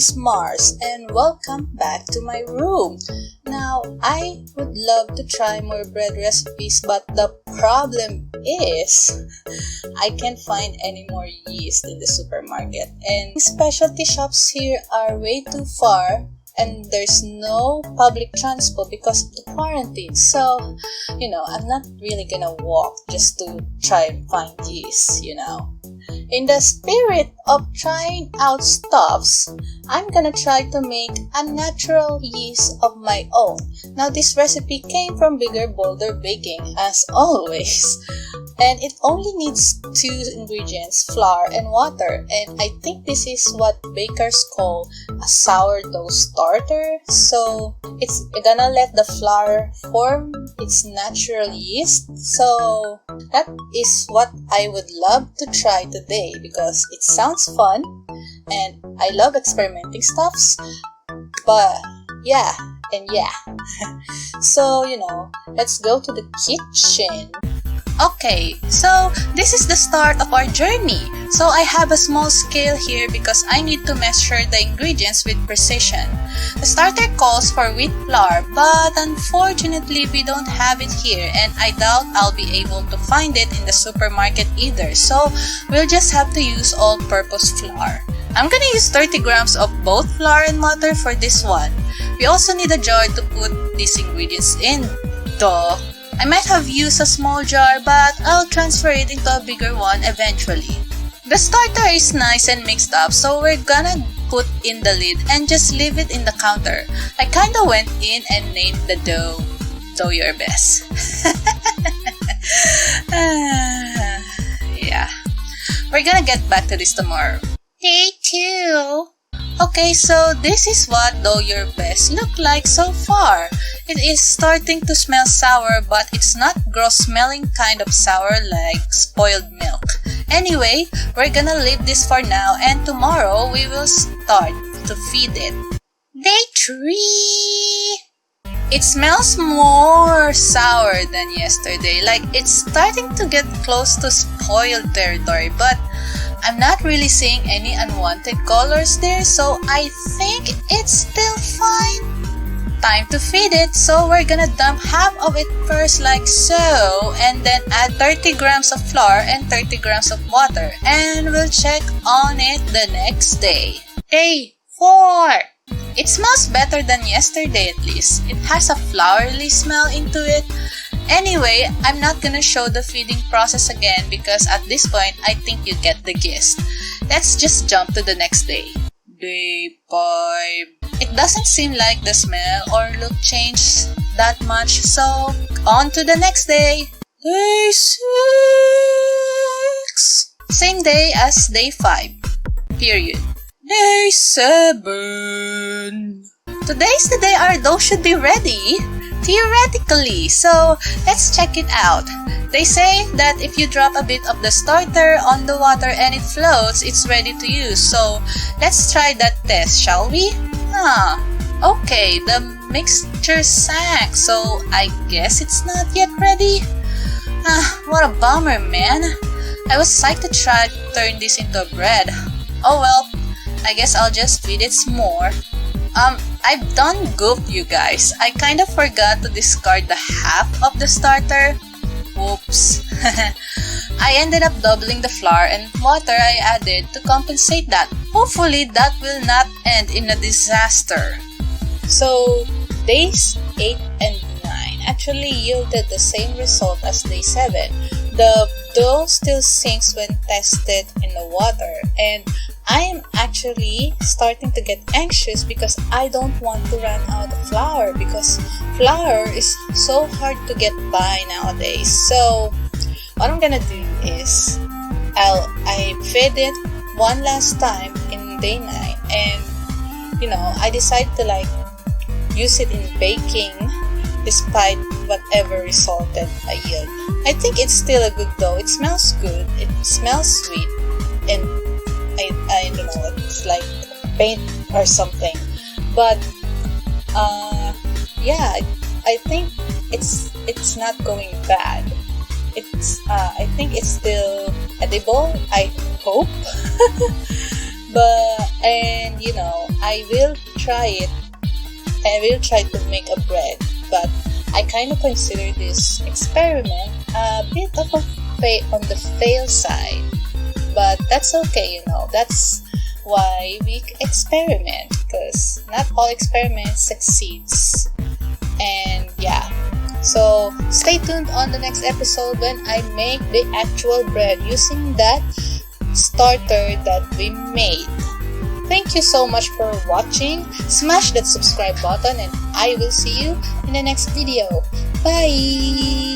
is Mars and welcome back to my room. Now, I would love to try more bread recipes, but the problem is I can't find any more yeast in the supermarket, and specialty shops here are way too far and there's no public transport because of the quarantine. So, I'm not really gonna walk just to try and find yeast, In the spirit of trying out stuffs, I'm gonna try to make a natural yeast of my own. Now, this recipe came from Bigger Bolder Baking as always. And it only needs 2 ingredients, flour and water. And I think this is what bakers call a sourdough starter. So it's gonna let the flour form its natural yeast. So that is what I would love to try today because it sounds fun and I love experimenting stuffs. But yeah. So, let's go to the kitchen. Okay, so this is the start of our journey. So I have a small scale here because I need to measure the ingredients with precision. The starter calls for wheat flour, but unfortunately we don't have it here and I doubt I'll be able to find it in the supermarket either. So we'll just have to use all-purpose flour. I'm gonna use 30 grams of both flour and water for this one. We also need a jar to put these ingredients in. Duh! I might have used a small jar, but I'll transfer it into a bigger one eventually. The starter is nice and mixed up, so we're gonna put in the lid and just leave it in the counter. I kinda went in and named the dough your best. Yeah. We're gonna get back to this tomorrow. Day 2. Okay, so this is what dough your best look like so far. It is starting to smell sour, but it's not gross smelling kind of sour like spoiled milk. Anyway, we're gonna leave this for now and tomorrow we will start to feed it. Day 3. It smells more sour than yesterday, like it's starting to get close to spoiled territory, but I'm not really seeing any unwanted colors there, so I think it's still fine. Time to feed it, so we're gonna dump half of it first like so, and then add 30 grams of flour and 30 grams of water, and we'll check on it the next day. Day 4. It smells better than yesterday at least. It has a flourly smell into it. Anyway, I'm not gonna show the feeding process again because at this point, I think you get the gist. Let's just jump to the next day. Day 5. It doesn't seem like the smell or look changed that much, so on to the next day. Day 6. Same day as day 5. Period. Day 7. Today's the day our dough should be ready. Theoretically, so let's check it out. They say that if you drop a bit of the starter on the water and it floats, it's ready to use. So let's try that test, shall we? Okay, the mixture sank, so I guess it's not yet ready. What a bummer, man. I was psyched to try to turn this into bread. Oh well, I guess I'll just feed it some more. I've done goofed, you guys. I kind of forgot to discard the half of the starter. Whoops. I ended up doubling the flour and water I added to compensate that. Hopefully that will not end in a disaster. So, days 8 and 9 actually yielded the same result as day 7. The dough still sinks when tested in the water, and I am actually starting to get anxious because I don't want to run out of flour because flour is so hard to get by nowadays. So what I'm gonna do is I fed it one last time in day 9 and I decided to use it in baking despite whatever resulted I yield. I think it's still a good dough. It smells good. It smells sweet and I don't know, it's like paint or something, but I think it's not going bad. I think it's still edible, I hope. And you know, I will try it. I will try to make a bread, but I kind of consider this experiment a bit of on the fail side. But that's okay, you know. That's why we experiment, because not all experiments succeeds. And yeah, so stay tuned on the next episode when I make the actual bread using that starter that we made. Thank you so much for watching. Smash that subscribe button and I will see you in the next video. Bye!